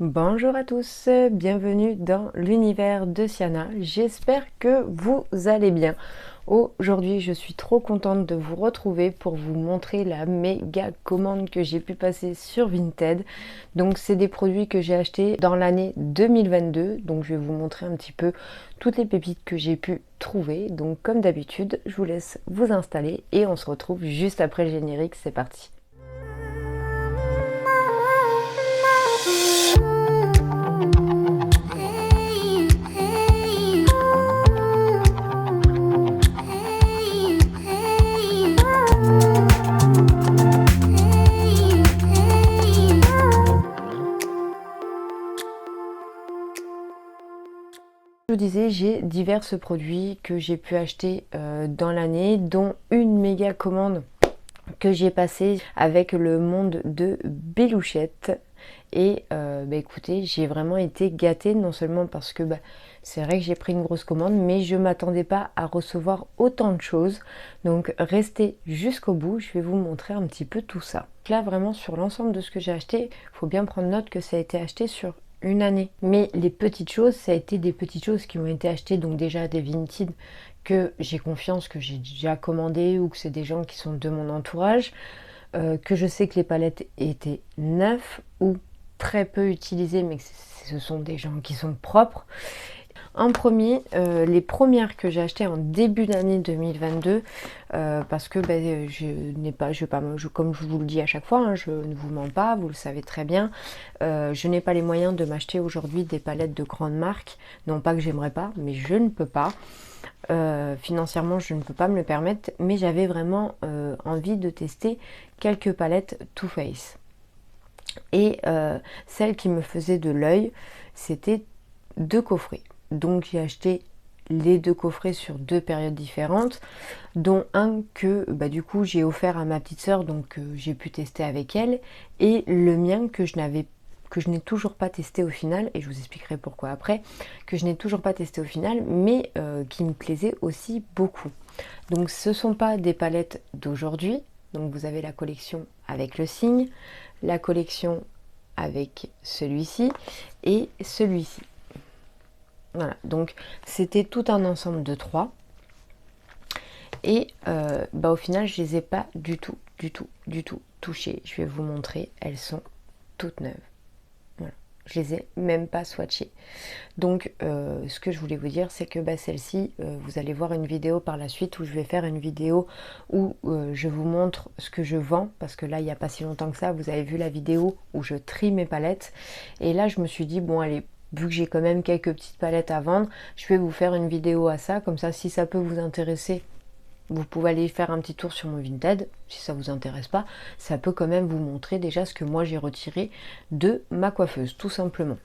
Bonjour à tous, bienvenue dans l'univers de Siana. J'espère que vous allez bien. Aujourd'hui, je suis trop contente de vous retrouver pour vous montrer la méga commande que j'ai pu passer sur Vinted. Donc, c'est des produits que j'ai achetés dans l'année 2022. Donc, je vais vous montrer un petit peu toutes les pépites que j'ai pu trouver. Donc, comme d'habitude, je vous laisse vous installer et on se retrouve juste après le générique. C'est parti. Je vous disais, j'ai divers produits que j'ai pu acheter dans l'année, dont une méga commande que j'ai passée avec le monde de Bélouchette. Et écoutez, j'ai vraiment été gâtée, non seulement parce que c'est vrai que j'ai pris une grosse commande, mais je ne m'attendais pas à recevoir autant de choses. Donc restez jusqu'au bout, je vais vous montrer un petit peu tout ça. Là, vraiment, sur l'ensemble de ce que j'ai acheté, il faut bien prendre note que ça a été acheté sur une année. Mais les petites choses, ça a été des petites choses qui ont été achetées, donc déjà des Vinted que j'ai confiance, que j'ai déjà commandé ou que c'est des gens qui sont de mon entourage, que je sais que les palettes étaient neuves ou très peu utilisées, mais que ce sont des gens qui sont propres. En premier, les premières que j'ai achetées en début d'année 2022, parce que je n'ai pas, comme je vous le dis à chaque fois, hein, je ne vous mens pas, vous le savez très bien, je n'ai pas les moyens de m'acheter aujourd'hui des palettes de grandes marques. Non pas que j'aimerais pas, mais je ne peux pas. Financièrement, je ne peux pas me le permettre, mais j'avais vraiment envie de tester quelques palettes Too Faced. Et celle qui me faisait de l'œil, c'était 2 coffrets. Donc j'ai acheté les 2 coffrets sur 2 périodes différentes, dont un que du coup j'ai offert à ma petite sœur, donc j'ai pu tester avec elle, et le mien que je n'ai toujours pas testé au final, et je vous expliquerai pourquoi après, que je n'ai toujours pas testé au final, mais qui me plaisait aussi beaucoup. Donc ce ne sont pas des palettes d'aujourd'hui, donc vous avez la collection avec le signe, la collection avec celui-ci et celui-ci. Voilà, donc c'était tout un ensemble de 3. Et au final, je les ai pas du tout touchées. Je vais vous montrer, elles sont toutes neuves. Voilà, je les ai même pas swatchées. Donc ce que je voulais vous dire, c'est que celle-ci, vous allez voir une vidéo par la suite où je vais faire une vidéo où je vous montre ce que je vends, parce que là il n'y a pas si longtemps que ça, vous avez vu la vidéo où je trie mes palettes, et là je me suis dit bon allez, vu que j'ai quand même quelques petites palettes à vendre, je vais vous faire une vidéo à ça, comme ça si ça peut vous intéresser, vous pouvez aller faire un petit tour sur mon Vinted. Si ça vous intéresse pas, ça peut quand même vous montrer déjà ce que moi j'ai retiré de ma coiffeuse, tout simplement.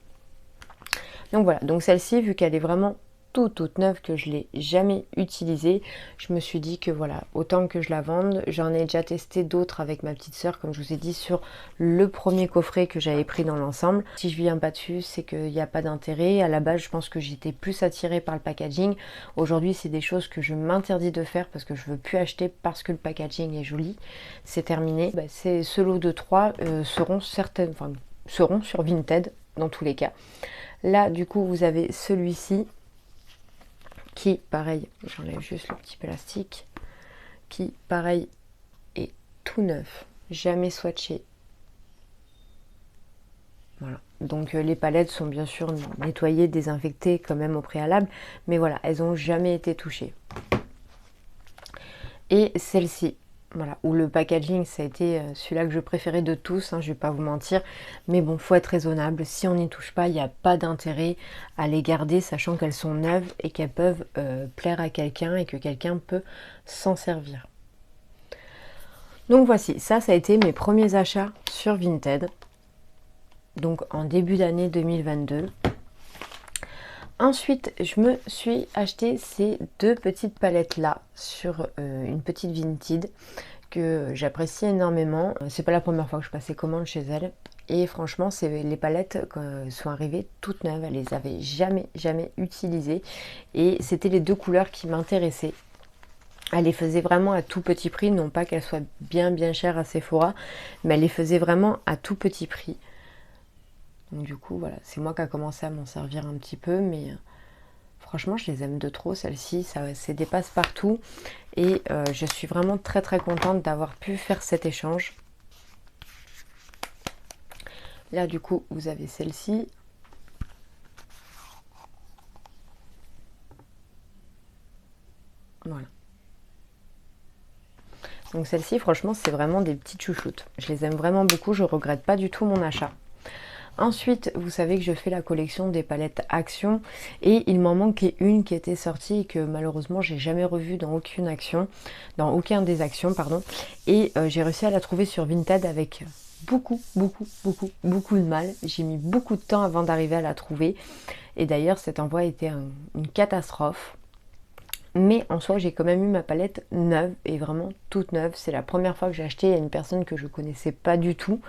Donc voilà, donc celle-ci, vu qu'elle est vraiment toute neuve, que je l'ai jamais utilisée, je me suis dit que voilà, autant que je la vende. J'en ai déjà testé d'autres avec ma petite sœur, comme je vous ai dit, sur le premier coffret que j'avais pris dans l'ensemble. Si je viens pas dessus, c'est qu'il n'y a pas d'intérêt. À la base, je pense que j'étais plus attirée par le packaging. Aujourd'hui, c'est des choses que je m'interdis de faire parce que je veux plus acheter parce que le packaging est joli. C'est terminé. Ce lot de 3 seront sur Vinted dans tous les cas. Là, du coup, vous avez celui-ci qui, pareil, j'enlève juste le petit plastique, qui, pareil, est tout neuf, jamais swatché. Voilà. Donc les palettes sont bien sûr nettoyées, désinfectées quand même au préalable, mais voilà, elles n'ont jamais été touchées. Et celle-ci, voilà, où le packaging, ça a été celui-là que je préférais de tous, hein, je vais pas vous mentir, mais bon, faut être raisonnable, si on n'y touche pas, il n'y a pas d'intérêt à les garder, sachant qu'elles sont neuves et qu'elles peuvent plaire à quelqu'un et que quelqu'un peut s'en servir. Donc voici, ça a été mes premiers achats sur Vinted, donc en début d'année 2022. Ensuite, je me suis acheté ces 2 petites palettes là sur une petite Vinted que j'apprécie énormément. C'est pas la première fois que je passais commande chez elle. Et franchement, les palettes sont arrivées toutes neuves. Elle les avait jamais utilisées. Et c'était les 2 couleurs qui m'intéressaient. Elle les faisait vraiment à tout petit prix. Non pas qu'elles soient bien chères à Sephora, mais elle les faisait vraiment à tout petit prix. Donc du coup, voilà, c'est moi qui a commencé à m'en servir un petit peu, mais franchement, je les aime de trop, celles-ci, ça se dépasse partout. Et je suis vraiment très très contente d'avoir pu faire cet échange. Là, du coup, vous avez celle-ci. Voilà. Donc celle-ci, franchement, c'est vraiment des petites chouchoutes. Je les aime vraiment beaucoup, je regrette pas du tout mon achat. Ensuite, vous savez que je fais la collection des palettes Action et il m'en manquait une qui était sortie et que malheureusement j'ai jamais revue dans aucune action, dans aucun des actions, pardon. Et j'ai réussi à la trouver sur Vinted avec beaucoup de mal. J'ai mis beaucoup de temps avant d'arriver à la trouver. Et d'ailleurs, cet envoi était une catastrophe. Mais en soi, j'ai quand même eu ma palette neuve et vraiment toute neuve. C'est la première fois que j'ai acheté à une personne que je connaissais pas du tout,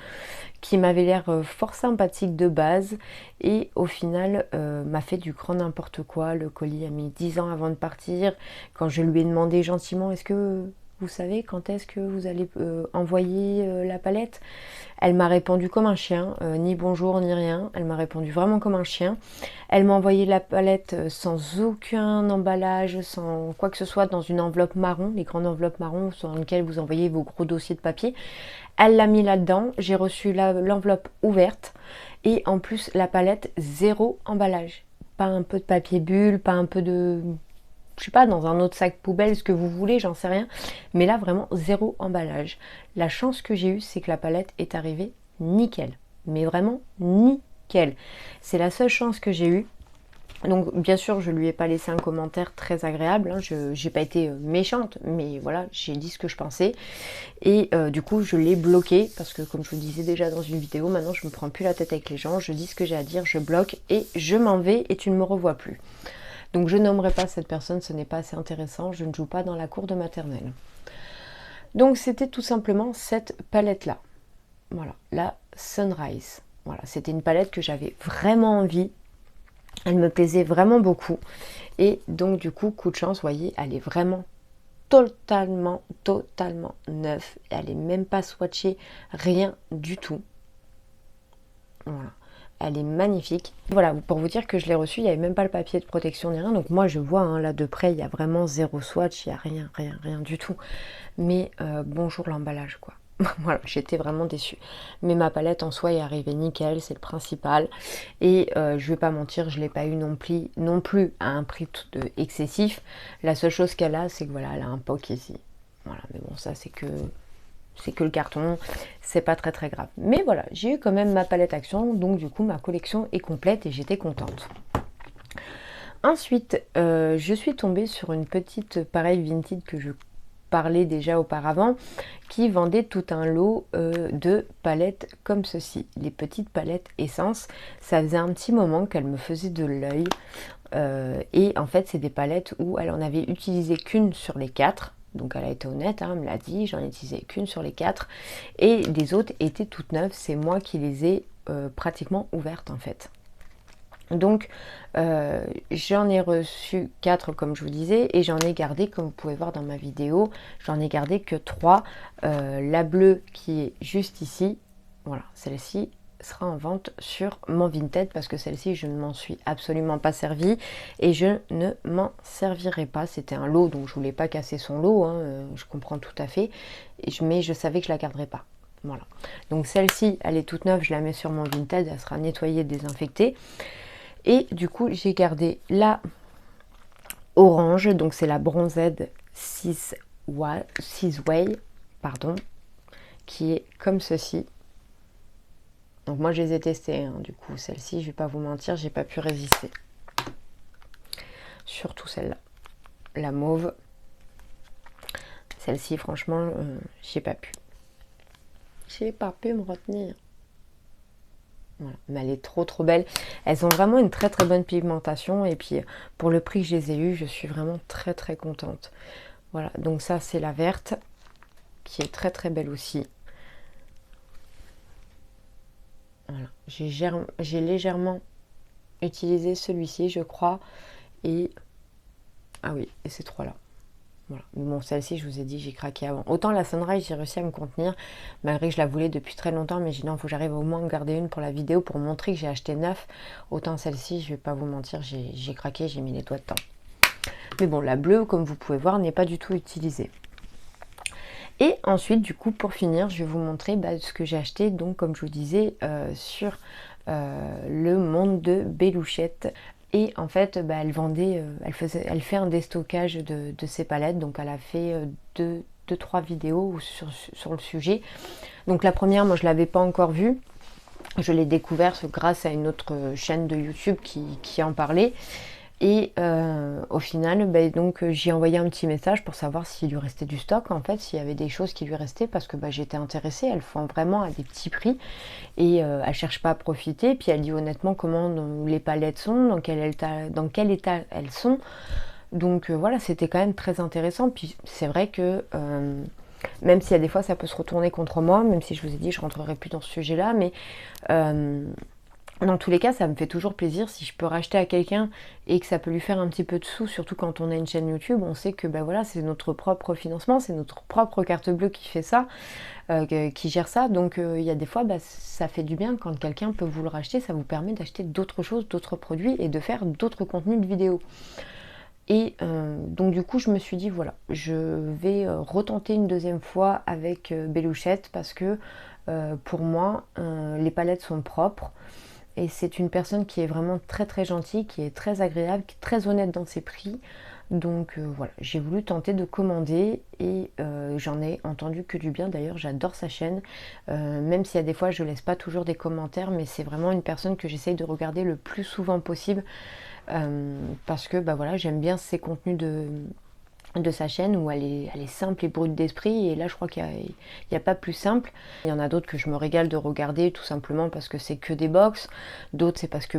qui m'avait l'air fort sympathique de base et au final m'a fait du grand n'importe quoi. Le colis a mis 10 ans avant de partir. Quand je lui ai demandé gentiment, est-ce que vous savez quand est-ce que vous allez envoyer la palette? Elle m'a répondu comme un chien, ni bonjour ni rien. Elle m'a répondu vraiment comme un chien. Elle m'a envoyé la palette sans aucun emballage, sans quoi que ce soit, dans une enveloppe marron, les grandes enveloppes marron sur lesquelles vous envoyez vos gros dossiers de papier. Elle l'a mis là-dedans, j'ai reçu l'enveloppe ouverte et en plus la palette zéro emballage. Pas un peu de papier bulle, pas un peu de... je sais pas, dans un autre sac poubelle, ce que vous voulez, j'en sais rien. Mais là, vraiment, zéro emballage. La chance que j'ai eue, c'est que la palette est arrivée nickel. Mais vraiment nickel. C'est la seule chance que j'ai eue. Donc, bien sûr, je lui ai pas laissé un commentaire très agréable. Hein. Je n'ai pas été méchante, mais voilà, j'ai dit ce que je pensais. Et du coup, je l'ai bloqué. Parce que, comme je vous disais déjà dans une vidéo, maintenant, je me prends plus la tête avec les gens. Je dis ce que j'ai à dire, je bloque et je m'en vais et tu ne me revois plus. Donc je nommerai pas cette personne, ce n'est pas assez intéressant, je ne joue pas dans la cour de maternelle. Donc c'était tout simplement cette palette-là. Voilà, la Sunrise. Voilà, c'était une palette que j'avais vraiment envie. Elle me plaisait vraiment beaucoup. Et donc du coup, coup de chance, vous voyez, elle est vraiment totalement neuve. Elle n'est même pas swatchée, rien du tout. Voilà. Elle est magnifique. Voilà, pour vous dire que je l'ai reçue, il n'y avait même pas le papier de protection ni rien. Donc moi je vois hein, là de près, il y a vraiment zéro swatch, il n'y a rien du tout. Mais bonjour l'emballage quoi. Voilà, j'étais vraiment déçue. Mais ma palette en soi est arrivée nickel, c'est le principal. Et je vais pas mentir, je ne l'ai pas eu non plus à un prix excessif. La seule chose qu'elle a, c'est que voilà, elle a un POC ici. Voilà, mais bon ça c'est que le carton, c'est pas très grave. Mais voilà, j'ai eu quand même ma palette Action, donc du coup ma collection est complète et j'étais contente. Ensuite, je suis tombée sur une petite pareille Vinted que je parlais déjà auparavant, qui vendait tout un lot de palettes comme ceci. Les petites palettes Essence, ça faisait un petit moment qu'elles me faisaient de l'œil. Et en fait, c'est des palettes où elle en avait utilisé qu'une sur les 4. Donc elle a été honnête, hein, elle me l'a dit, j'en ai utilisé qu'une sur les 4. Et les autres étaient toutes neuves, c'est moi qui les ai pratiquement ouvertes en fait. Donc j'en ai reçu 4 comme je vous disais et j'en ai gardé, comme vous pouvez voir dans ma vidéo, j'en ai gardé que 3. La bleue qui est juste ici, voilà, celle-ci sera en vente sur mon Vinted parce que celle-ci je ne m'en suis absolument pas servie et je ne m'en servirai pas. C'était un lot donc je voulais pas casser son lot, hein, je comprends tout à fait, mais je savais que je la garderais pas. Voilà. Donc celle-ci elle est toute neuve, je la mets sur mon Vinted, elle sera nettoyée, désinfectée. Et du coup, j'ai gardé la orange, donc c'est la Bronzed 6 Way, pardon, qui est comme ceci. Donc moi, je les ai testées, hein, du coup, celle-ci, je vais pas vous mentir, j'ai pas pu résister. Surtout celle-là, la mauve. Celle-ci, franchement, j'ai pas pu. J'ai pas pu me retenir. Voilà. Mais elle est trop belle. Elles ont vraiment une très bonne pigmentation et puis pour le prix que je les ai eues, je suis vraiment très contente. Voilà, donc ça c'est la verte qui est très belle aussi. Voilà, j'ai légèrement utilisé celui-ci je crois et ah oui, et ces trois là. Voilà. Mais bon, celle-ci, je vous ai dit, j'ai craqué avant. Autant la Sunrise, j'ai réussi à me contenir, malgré que je la voulais depuis très longtemps, mais j'ai dit non, il faut que j'arrive au moins à en garder une pour la vidéo, pour montrer que j'ai acheté neuf. Autant celle-ci, je vais pas vous mentir, j'ai craqué, j'ai mis les doigts dedans. Mais bon, la bleue, comme vous pouvez voir, n'est pas du tout utilisée. Et ensuite, du coup, pour finir, je vais vous montrer ce que j'ai acheté, donc comme je vous disais, sur le monde de Belouchette. Et en fait, elle vendait, elle fait un déstockage de ses palettes, donc elle a fait deux, trois vidéos sur le sujet. Donc la première, moi je l'avais pas encore vue, je l'ai découverte grâce à une autre chaîne de YouTube qui en parlait. Et au final, donc j'ai envoyé un petit message pour savoir s'il lui restait du stock, en fait, s'il y avait des choses qui lui restaient, parce que j'étais intéressée. Elles font vraiment à des petits prix et elle cherche pas à profiter. Puis elle dit honnêtement comment les palettes sont, dans quel état elles sont. Donc voilà, c'était quand même très intéressant. Puis c'est vrai que même s'il y a des fois ça peut se retourner contre moi, même si je vous ai dit je rentrerai plus dans ce sujet-là, mais dans tous les cas, ça me fait toujours plaisir si je peux racheter à quelqu'un et que ça peut lui faire un petit peu de sous, surtout quand on a une chaîne YouTube, on sait que voilà, c'est notre propre financement, c'est notre propre carte bleue qui fait ça, qui gère ça. Donc il y a des fois, ça fait du bien quand quelqu'un peut vous le racheter, ça vous permet d'acheter d'autres choses, d'autres produits et de faire d'autres contenus de vidéos. Et donc du coup, je me suis dit, voilà, je vais retenter une deuxième fois avec Belouchette parce que pour moi, les palettes sont propres. Et c'est une personne qui est vraiment très très gentille, qui est très agréable, qui est très honnête dans ses prix. Donc voilà, j'ai voulu tenter de commander et j'en ai entendu que du bien. D'ailleurs, j'adore sa chaîne, même s'il y a des fois je laisse pas toujours des commentaires, mais c'est vraiment une personne que j'essaye de regarder le plus souvent possible parce que voilà, j'aime bien ses contenus de sa chaîne où elle est simple et brute d'esprit, et là je crois qu'il n'y a pas plus simple. Il y en a d'autres que je me régale de regarder tout simplement parce que c'est que des box, d'autres c'est parce que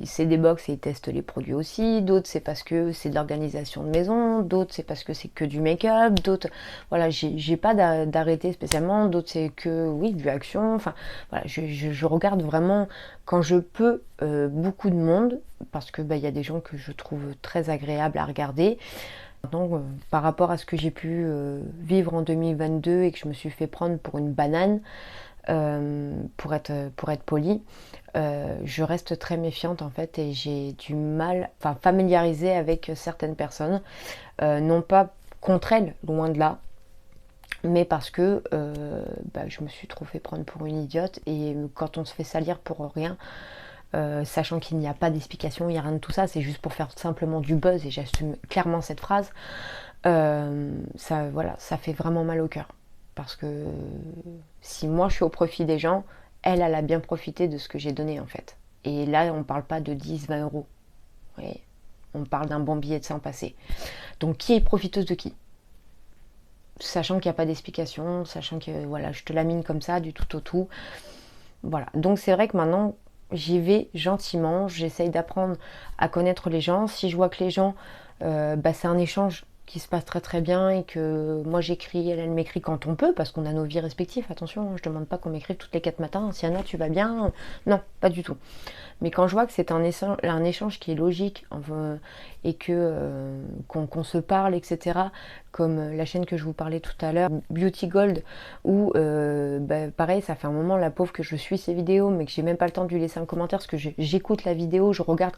c'est des box et ils testent les produits aussi, d'autres c'est parce que c'est de l'organisation de maison, d'autres c'est parce que c'est que du make-up, d'autres voilà, j'ai pas d'arrêté spécialement, d'autres c'est que oui du action, enfin voilà, je regarde vraiment quand je peux beaucoup de monde parce que il y a des gens que je trouve très agréables à regarder. Maintenant, par rapport à ce que j'ai pu vivre en 2022 et que je me suis fait prendre pour une banane, pour être polie, je reste très méfiante en fait et j'ai du mal, familiarisée avec certaines personnes, non pas contre elles, loin de là, mais parce que je me suis trop fait prendre pour une idiote et quand on se fait salir pour rien, sachant qu'il n'y a pas d'explication, il n'y a rien de tout ça, c'est juste pour faire simplement du buzz et j'assume clairement cette phrase, ça fait vraiment mal au cœur. Parce que si moi je suis au profit des gens, elle a bien profité de ce que j'ai donné en fait. Et là on parle pas de 10, 20 euros. Oui, on parle d'un bon billet de 100 passé. Donc qui est profiteuse de qui? Sachant qu'il n'y a pas d'explication, sachant que voilà, je te la mine comme ça, du tout au tout. Voilà, donc c'est vrai que maintenant j'y vais gentiment, j'essaye d'apprendre à connaître les gens. Si je vois que les gens, c'est un échange qui se passe très très bien et que moi j'écris, elle m'écrit quand on peut, parce qu'on a nos vies respectives, attention, je demande pas qu'on m'écrive toutes les 4 matins, Siana tu vas bien? Non, pas du tout. Mais quand je vois que c'est un échange qui est logique et qu'on se parle, etc., comme la chaîne que je vous parlais tout à l'heure, Beauty Gold, où pareil, ça fait un moment la pauvre que je suis ses vidéos, mais que j'ai même pas le temps de lui laisser un commentaire parce que j'écoute la vidéo, je regarde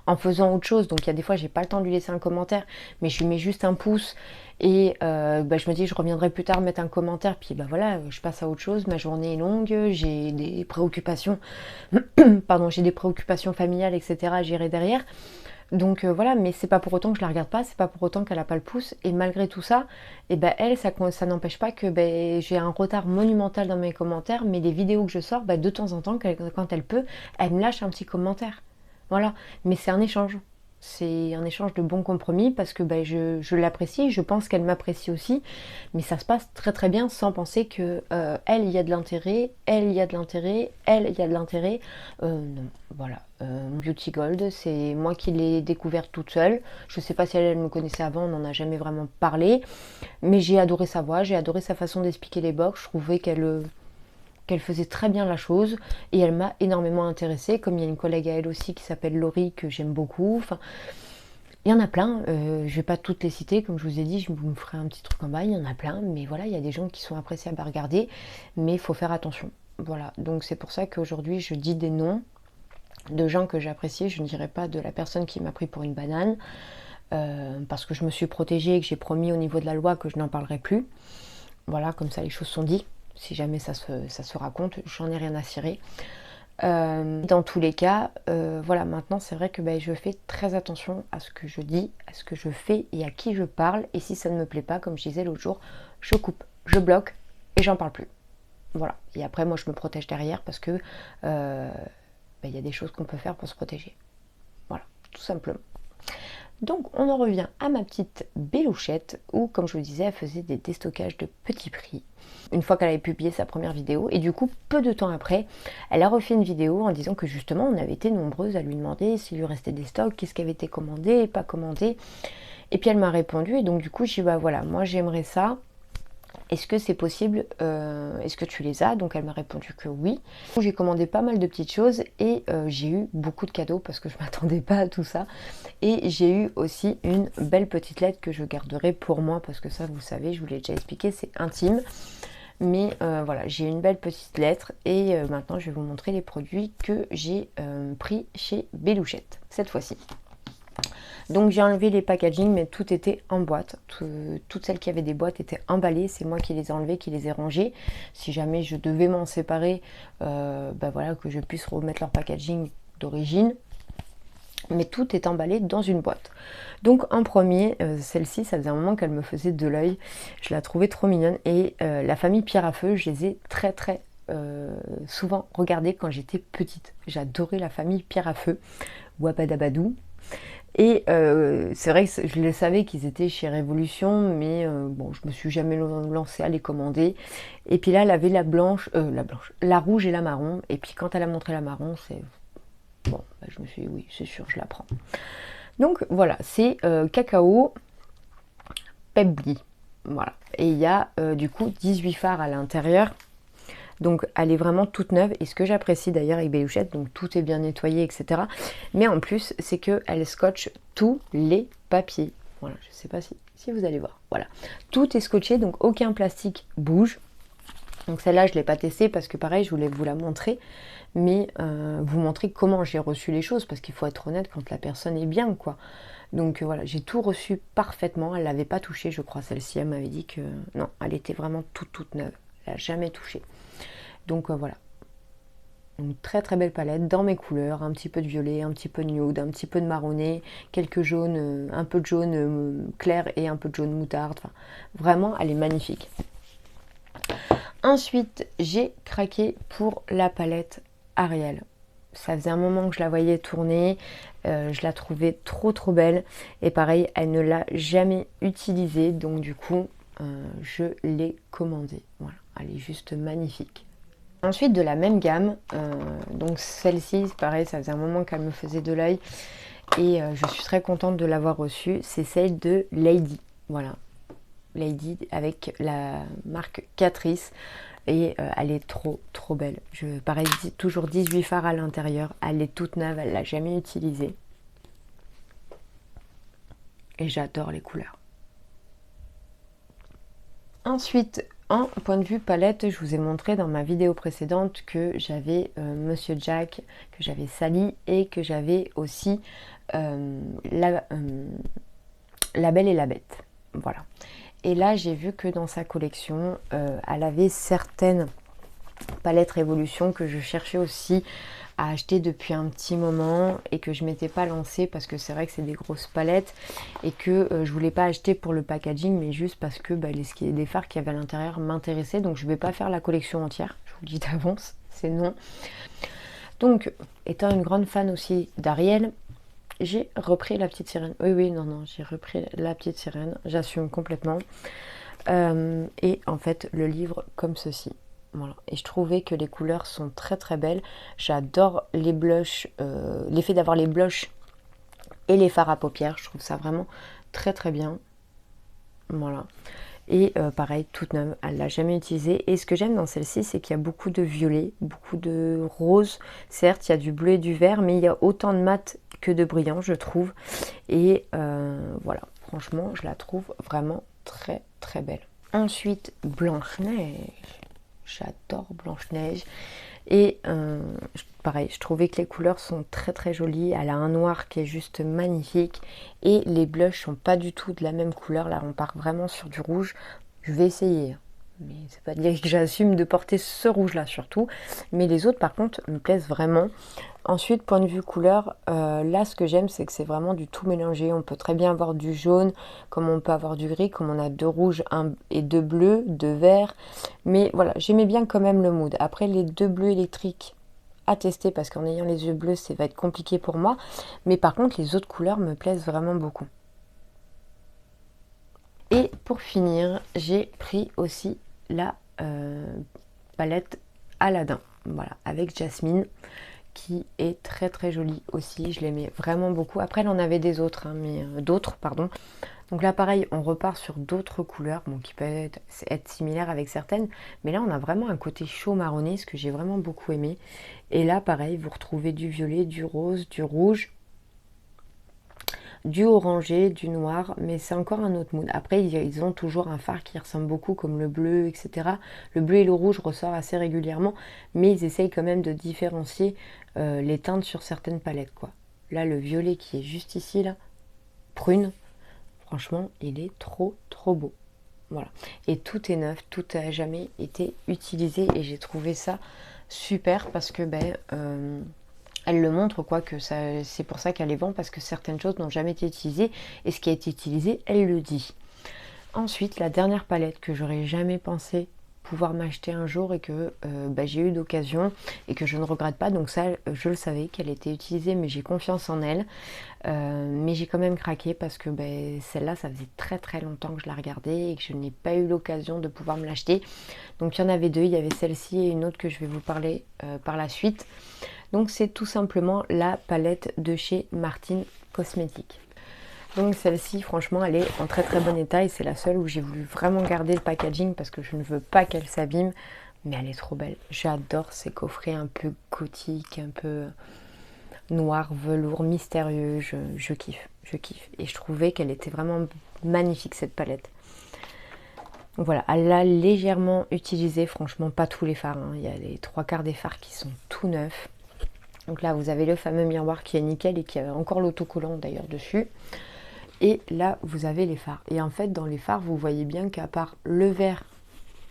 en faisant autre chose, donc il y a des fois j'ai pas le temps de lui laisser un commentaire, mais je lui mets juste un pouce et je me dis je reviendrai plus tard mettre un commentaire, puis voilà, je passe à autre chose, ma journée est longue, j'ai des préoccupations pardon, j'ai des préoccupations familiales, etc. à gérer derrière. Donc voilà, mais c'est pas pour autant que je la regarde pas, c'est pas pour autant qu'elle a pas le pouce. Et malgré tout ça, elle, ça n'empêche pas que j'ai un retard monumental dans mes commentaires, mais les vidéos que je sors, de temps en temps, quand elle peut, elle me lâche un petit commentaire. Voilà, mais c'est un échange. C'est un échange de bons compromis parce que je l'apprécie, je pense qu'elle m'apprécie aussi, mais ça se passe très très bien sans penser que elle, il y a de l'intérêt, elle, il y a de l'intérêt, elle, il y a de l'intérêt. Non, voilà. Beauty Gold, c'est moi qui l'ai découverte toute seule. Je sais pas si elle me connaissait avant, on n'en a jamais vraiment parlé, mais j'ai adoré sa voix, j'ai adoré sa façon d'expliquer les box. Je trouvais qu'elle faisait très bien la chose et elle m'a énormément intéressée, comme il y a une collègue à elle aussi qui s'appelle Laurie que j'aime beaucoup. Il y en a plein, je vais pas toutes les citer, comme je vous ai dit, je vous ferai un petit truc en bas, il y en a plein, mais voilà, il y a des gens qui sont appréciables à regarder, mais il faut faire attention. Voilà, donc c'est pour ça qu'aujourd'hui je dis des noms de gens que j'apprécie, je ne dirais pas de la personne qui m'a pris pour une banane, parce que je me suis protégée et que j'ai promis au niveau de la loi que je n'en parlerai plus. Voilà, comme ça les choses sont dites, si jamais ça se raconte, j'en ai rien à cirer. Dans tous les cas, voilà, maintenant c'est vrai que je fais très attention à ce que je dis, à ce que je fais et à qui je parle. Et si ça ne me plaît pas, comme je disais l'autre jour, je coupe, je bloque et j'en parle plus. Voilà. Et après, moi je me protège derrière parce que y a des choses qu'on peut faire pour se protéger. Voilà, tout simplement. Donc on en revient à ma petite Bélouchette où, comme je vous disais, elle faisait des déstockages de petits prix. Une fois qu'elle avait publié sa première vidéo, et du coup, peu de temps après, elle a refait une vidéo en disant que justement, on avait été nombreuses à lui demander s'il lui restait des stocks, qu'est-ce qui avait été commandé et pas commandé. Et puis elle m'a répondu, et donc du coup, j'ai dit, bah voilà, moi j'aimerais ça. Est-ce que c'est possible? Est-ce que tu les as? Donc elle m'a répondu que oui. J'ai commandé pas mal de petites choses et j'ai eu beaucoup de cadeaux parce que je ne m'attendais pas à tout ça. Et j'ai eu aussi une belle petite lettre que je garderai pour moi parce que ça, vous savez, je vous l'ai déjà expliqué, c'est intime. Mais voilà, j'ai une belle petite lettre et maintenant je vais vous montrer les produits que j'ai pris chez Bélouchette cette fois-ci. Donc j'ai enlevé les packaging, mais tout était en boîte. Toutes celles qui avaient des boîtes étaient emballées. C'est moi qui les ai enlevées, qui les ai rangées. Si jamais je devais m'en séparer, voilà, que je puisse remettre leur packaging d'origine. Mais tout est emballé dans une boîte. Donc en premier, celle-ci, ça faisait un moment qu'elle me faisait de l'œil. Je la trouvais trop mignonne. Et la famille Pierre à Feu, je les ai très souvent regardées quand j'étais petite. J'adorais la famille Pierre à Feu. Wabadabadou. Et c'est vrai que je le savais qu'ils étaient chez Révolution, mais bon, je me suis jamais lancée à les commander. Et puis là, elle avait la rouge et la marron. Et puis quand elle a montré la marron, c'est bon, je me suis dit oui, c'est sûr, je la prends. Donc voilà, c'est cacao Pebli. Voilà. Et il y a du coup 18 fards à l'intérieur. Donc elle est vraiment toute neuve et ce que j'apprécie d'ailleurs avec Bélouchette, donc tout est bien nettoyé, etc. Mais en plus, c'est qu'elle scotche tous les papiers. Voilà, je ne sais pas si vous allez voir. Voilà, tout est scotché, donc aucun plastique bouge. Donc celle-là, je ne l'ai pas testée parce que pareil, je voulais vous la montrer. Mais vous montrer comment j'ai reçu les choses parce qu'il faut être honnête quand la personne est bien, quoi. Donc voilà, j'ai tout reçu parfaitement. Elle ne l'avait pas touchée, je crois, celle-ci. Elle m'avait dit que non, elle était vraiment toute neuve. Elle n'a jamais touché. Donc voilà, une très belle palette dans mes couleurs, un petit peu de violet, un petit peu de nude, un petit peu de marronné, quelques jaunes, un peu de jaune clair et un peu de jaune moutarde. Enfin, vraiment, elle est magnifique. Ensuite, j'ai craqué pour la palette Ariel. Ça faisait un moment que je la voyais tourner, je la trouvais trop belle. Et pareil, elle ne l'a jamais utilisée, donc du coup, je l'ai commandée. Voilà, elle est juste magnifique. Ensuite de la même gamme, donc celle-ci, c'est pareil, ça faisait un moment qu'elle me faisait de l'œil et je suis très contente de l'avoir reçue. C'est celle de Lady, voilà, Lady avec la marque Catrice et elle est trop belle. Pareil, toujours 18 fards à l'intérieur, elle est toute neuve, elle l'a jamais utilisée et j'adore les couleurs. Ensuite, en point de vue palette, je vous ai montré dans ma vidéo précédente que j'avais Monsieur Jack, que j'avais Sally et que j'avais aussi la Belle et la Bête. Voilà. Et là, j'ai vu que dans sa collection, elle avait certaines palettes Révolution que je cherchais aussi à acheter depuis un petit moment et que je m'étais pas lancée parce que c'est vrai que c'est des grosses palettes et que je voulais pas acheter pour le packaging mais juste parce que les fards qu'il y avait à l'intérieur m'intéressaient, donc je vais pas faire la collection entière, je vous le dis d'avance, c'est non. Donc étant une grande fan aussi d'Ariel, j'ai repris la petite sirène. Oui, j'ai repris la petite sirène, j'assume complètement. Et en fait le livre comme ceci. Voilà. Et je trouvais que les couleurs sont très belles. J'adore les blushs, l'effet d'avoir les blushs et les fards à paupières. Je trouve ça vraiment très bien. Voilà. Et pareil, toute neuve, elle l'a jamais utilisée. Et ce que j'aime dans celle-ci, c'est qu'il y a beaucoup de violet, beaucoup de rose. Certes, il y a du bleu et du vert, mais il y a autant de mat que de brillant, je trouve. Et voilà, franchement, je la trouve vraiment très très belle. Ensuite, Blanche-Neige. J'adore Blanche-Neige. Et pareil, je trouvais que les couleurs sont très très jolies. Elle a un noir qui est juste magnifique. Et les blushs sont pas du tout de la même couleur. Là, on part vraiment sur du rouge. Je vais essayer. Mais c'est pas dire que j'assume de porter ce rouge là surtout. Mais les autres par contre me plaisent vraiment. Ensuite, point de vue couleur, là ce que j'aime c'est que c'est vraiment du tout mélangé. On peut très bien avoir du jaune, comme on peut avoir du gris, comme on a deux rouges et deux bleus, deux verts. Mais voilà, j'aimais bien quand même le mood. Après les deux bleus électriques à tester parce qu'en ayant les yeux bleus ça va être compliqué pour moi. Mais par contre les autres couleurs me plaisent vraiment beaucoup. Et pour finir, j'ai pris aussi la palette Aladdin, voilà, avec Jasmine, qui est très très jolie aussi. Je l'aimais vraiment beaucoup. Après, elle en avait des autres, hein, mais d'autres, pardon. Donc là, pareil, on repart sur d'autres couleurs, bon, qui peuvent être similaires avec certaines, mais là, on a vraiment un côté chaud marronné, ce que j'ai vraiment beaucoup aimé. Et là, pareil, vous retrouvez du violet, du rose, du rouge, du orangé, du noir, mais c'est encore un autre mood. Après, ils ont toujours un fard qui ressemble beaucoup, comme le bleu, etc. Le bleu et le rouge ressortent assez régulièrement, mais ils essayent quand même de différencier les teintes sur certaines palettes, quoi. Là, le violet qui est juste ici, là, prune, franchement, il est trop, trop beau. Voilà. Et tout est neuf, tout n'a jamais été utilisé, et j'ai trouvé ça super parce que, elle le montre, quoi, que c'est pour ça qu'elle les vend, parce que certaines choses n'ont jamais été utilisées, et ce qui a été utilisé, elle le dit. Ensuite, la dernière palette que j'aurais jamais pensé pouvoir m'acheter un jour, et que j'ai eu d'occasion, et que je ne regrette pas, donc ça, je le savais qu'elle était utilisée, mais j'ai confiance en elle. Mais j'ai quand même craqué, parce que celle-là, ça faisait très très longtemps que je la regardais, et que je n'ai pas eu l'occasion de pouvoir me l'acheter. Donc il y en avait deux, il y avait celle-ci et une autre que je vais vous parler par la suite. Donc c'est tout simplement la palette de chez Martin Cosmetics. Donc celle-ci, franchement, elle est en très très bon état, et c'est la seule où j'ai voulu vraiment garder le packaging parce que je ne veux pas qu'elle s'abîme. Mais elle est trop belle. J'adore ces coffrets un peu gothiques, un peu noir, velours, mystérieux. Je kiffe, je kiffe. Et je trouvais qu'elle était vraiment magnifique, cette palette. Donc voilà, elle l'a légèrement utilisée, franchement pas tous les fards, hein. Il y a les trois quarts des fards qui sont tout neufs. Donc là, vous avez le fameux miroir qui est nickel, et qui a encore l'autocollant d'ailleurs dessus. Et là, vous avez les fards. Et en fait, dans les fards, vous voyez bien qu'à part le vert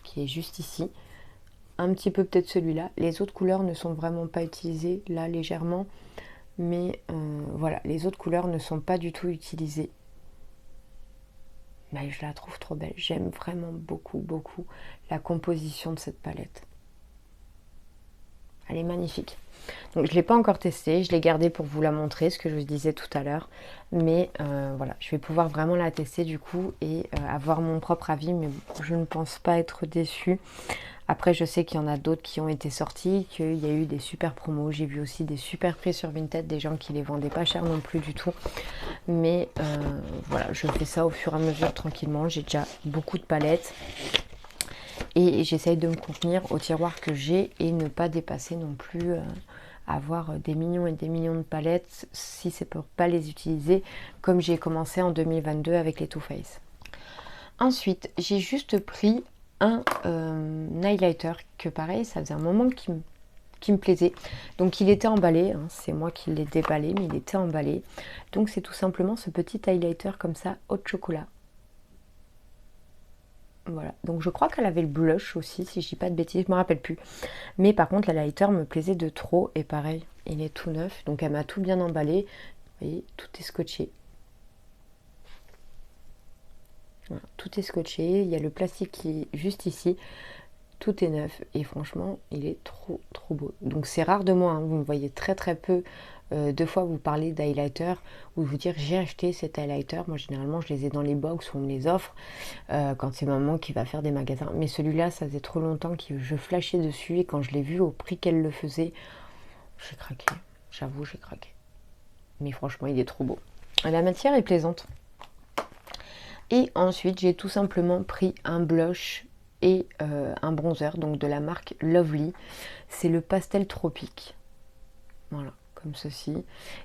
qui est juste ici, un petit peu peut-être celui-là, les autres couleurs ne sont vraiment pas utilisées, là légèrement. Mais voilà, les autres couleurs ne sont pas du tout utilisées. Mais je la trouve trop belle. J'aime vraiment beaucoup, beaucoup la composition de cette palette. Elle est magnifique. Donc je ne l'ai pas encore testée, je l'ai gardée pour vous la montrer, ce que je vous disais tout à l'heure. Mais voilà, je vais pouvoir vraiment la tester du coup, et avoir mon propre avis, mais je ne pense pas être déçue. Après, je sais qu'il y en a d'autres qui ont été sortis, qu'il y a eu des super promos. J'ai vu aussi des super prix sur Vinted, des gens qui les vendaient pas cher non plus du tout. Mais voilà, je fais ça au fur et à mesure tranquillement. J'ai déjà beaucoup de palettes. Et j'essaye de me contenir au tiroir que j'ai, et ne pas dépasser non plus, avoir des millions et des millions de palettes si c'est pour pas les utiliser, comme j'ai commencé en 2022 avec les Too Faced. Ensuite, j'ai juste pris un highlighter que pareil, ça faisait un moment qui me plaisait. Donc il était emballé, hein, c'est moi qui l'ai déballé, mais il était emballé. Donc c'est tout simplement ce petit highlighter comme ça, haut de chocolat. Voilà, donc je crois qu'elle avait le blush aussi, si je dis pas de bêtises, je me rappelle plus. Mais par contre, la lighter me plaisait de trop, et pareil, il est tout neuf, donc elle m'a tout bien emballé. Vous voyez, tout est scotché. Voilà, tout est scotché, il y a le plastique qui est juste ici. Tout est neuf, et franchement, il est trop trop beau. Donc c'est rare de moi, hein, vous me voyez très très peu. Deux fois vous parlez d'highlighter, ou vous dire j'ai acheté cet highlighter. Moi généralement je les ai dans les box où on me les offre quand c'est maman qui va faire des magasins. Mais celui-là, ça faisait trop longtemps que je flashais dessus, et quand je l'ai vu au prix qu'elle le faisait, j'ai craqué. J'avoue, j'ai craqué. Mais franchement, il est trop beau. La matière est plaisante. Et ensuite, j'ai tout simplement pris un blush et un bronzer, donc de la marque Lovely. C'est le pastel tropique. Voilà, comme ceci.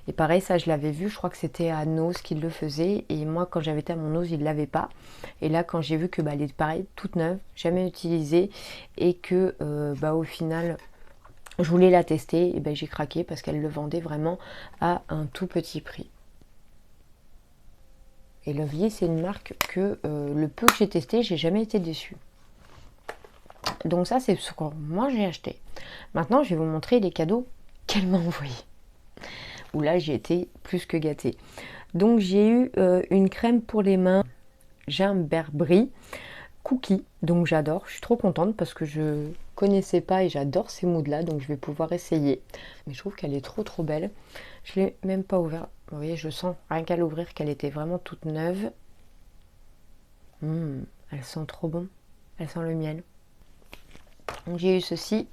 Et pareil, ça je l'avais vu, je crois que c'était à Nose qu'il le faisait. Et moi, quand j'avais été à mon Nose, il ne l'avait pas. Et là, quand j'ai vu que elle est pareil, toute neuve, jamais utilisée, et que au final, je voulais la tester, et j'ai craqué parce qu'elle le vendait vraiment à un tout petit prix. Et Lovely, c'est une marque que le peu que j'ai testé, j'ai jamais été déçue. Donc ça, c'est ce que moi j'ai acheté. Maintenant, je vais vous montrer les cadeaux qu'elle m'a envoyés. Où là, j'ai été plus que gâtée. Donc j'ai eu une crème pour les mains Gimberberie Cookie. Donc j'adore, je suis trop contente parce que je connaissais pas et j'adore ces moods là. Donc je vais pouvoir essayer. Mais je trouve qu'elle est trop belle. Je l'ai même pas ouverte. Vous voyez, je sens rien qu'à l'ouvrir qu'elle était vraiment toute neuve. Elle sent trop bon. Elle sent le miel. Donc j'ai eu ceci.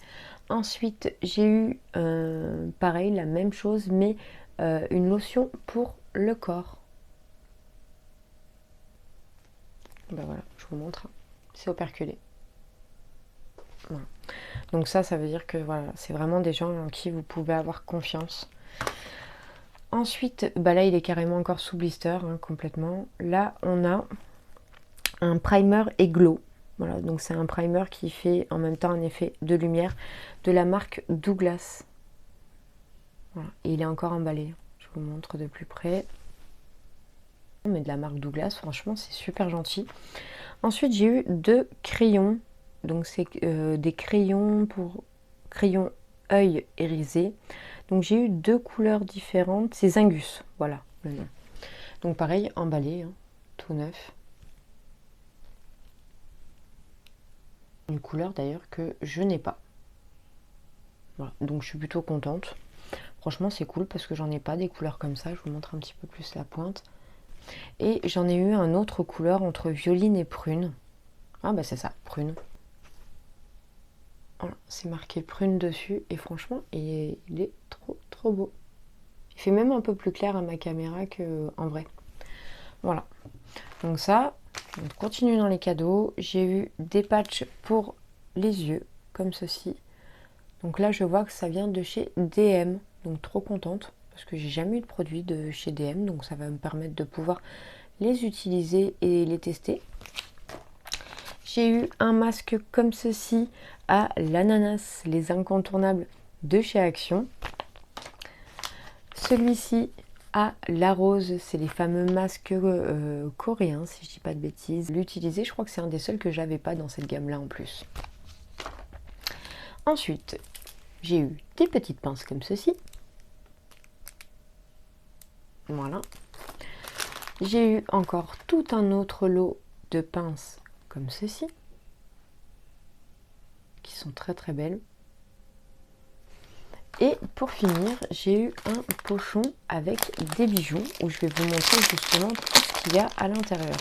Ensuite, j'ai eu pareil, la même chose, mais une lotion pour le corps. Ben voilà, je vous montre. C'est operculé. Voilà. Donc ça veut dire que voilà, c'est vraiment des gens en qui vous pouvez avoir confiance. Ensuite, là, il est carrément encore sous blister, complètement. Là, on a un primer et glow. Voilà, donc c'est un primer qui fait en même temps un effet de lumière de la marque Douglas. Voilà. Et il est encore emballé. Je vous montre de plus près. Mais de la marque Douglas, franchement, c'est super gentil. Ensuite, j'ai eu 2 crayons. Donc, c'est des crayons pour crayon œil irisé. Donc, j'ai eu 2 couleurs différentes. C'est Zingus, voilà le nom. Donc, pareil, emballé, tout neuf. Une couleur d'ailleurs que je n'ai pas. Voilà, donc je suis plutôt contente. Franchement, c'est cool parce que j'en ai pas des couleurs comme ça. Je vous montre un petit peu plus la pointe. Et j'en ai eu un autre couleur entre violine et prune. Ah c'est ça, prune. Voilà, c'est marqué prune dessus. Et franchement, il est trop beau. Il fait même un peu plus clair à ma caméra qu'en vrai. Voilà. Donc ça, on continue dans les cadeaux. J'ai eu des patchs pour les yeux, comme ceci. Donc là, je vois que ça vient de chez DM. Donc trop contente, parce que j'ai jamais eu de produit de chez DM. Donc ça va me permettre de pouvoir les utiliser et les tester. J'ai eu un masque comme ceci à l'ananas, les incontournables de chez Action. Celui-ci à la rose, c'est les fameux masques coréens, si je dis pas de bêtises. L'utiliser, je crois que c'est un des seuls que j'avais pas dans cette gamme-là en plus. Ensuite, j'ai eu des petites pinces comme ceci. Voilà. J'ai eu encore tout un autre lot de pinces comme ceci, qui sont très belles. Et pour finir, j'ai eu un pochon avec des bijoux où je vais vous montrer justement tout ce qu'il y a à l'intérieur.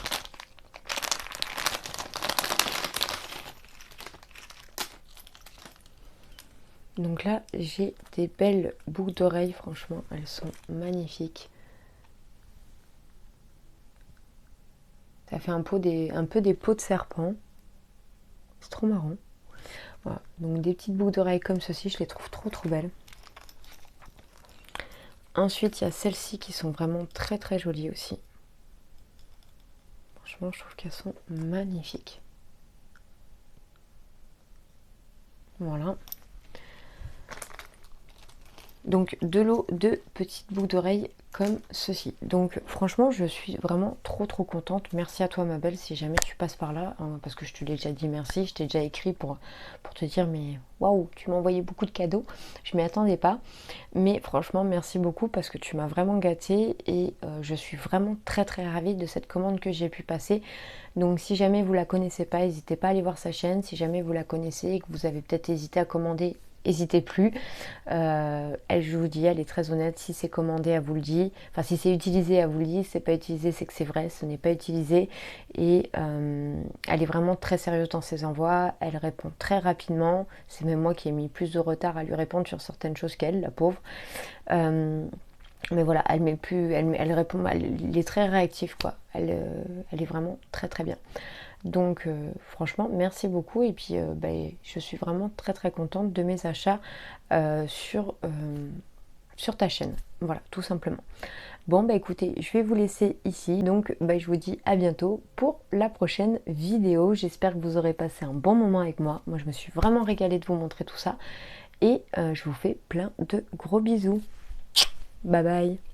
Donc là, j'ai des belles boucles d'oreilles, franchement, elles sont magnifiques. Ça fait un peu des peaux de serpent. C'est trop marrant. Voilà, donc des petites boucles d'oreilles comme ceci, je les trouve trop belles. Ensuite, il y a celles-ci qui sont vraiment très jolies aussi. Franchement, je trouve qu'elles sont magnifiques. Voilà. Donc de l'eau de petites boucles d'oreilles comme ceci. Donc franchement, je suis vraiment trop contente. Merci à toi ma belle si jamais tu passes par là, parce que je te l'ai déjà dit merci, je t'ai déjà écrit pour te dire mais waouh, tu m'as envoyé beaucoup de cadeaux, je m'y attendais pas. Mais franchement, merci beaucoup parce que tu m'as vraiment gâtée et je suis vraiment très ravie de cette commande que j'ai pu passer. Donc si jamais vous la connaissez pas, n'hésitez pas à aller voir sa chaîne. Si jamais vous la connaissez et que vous avez peut-être hésité à commander, n'hésitez plus. Je vous dis, elle est très honnête. Si c'est commandé, elle vous le dit. Enfin, si c'est utilisé, elle vous le dit. Si c'est pas utilisé, c'est que c'est vrai. Ce n'est pas utilisé. Et elle est vraiment très sérieuse dans ses envois. Elle répond très rapidement. C'est même moi qui ai mis plus de retard à lui répondre sur certaines choses qu'elle, la pauvre. Mais voilà, elle répond. Elle est très réactive, quoi. Elle est vraiment très bien. Donc franchement merci beaucoup et puis je suis vraiment très contente de mes achats sur sur ta chaîne. Voilà, tout simplement. Bon bah écoutez, je vais vous laisser ici, donc bah, je vous dis à bientôt pour la prochaine vidéo. J'espère que vous aurez passé un bon moment avec moi. Moi je me suis vraiment régalée de vous montrer tout ça et je vous fais plein de gros bisous. Bye bye.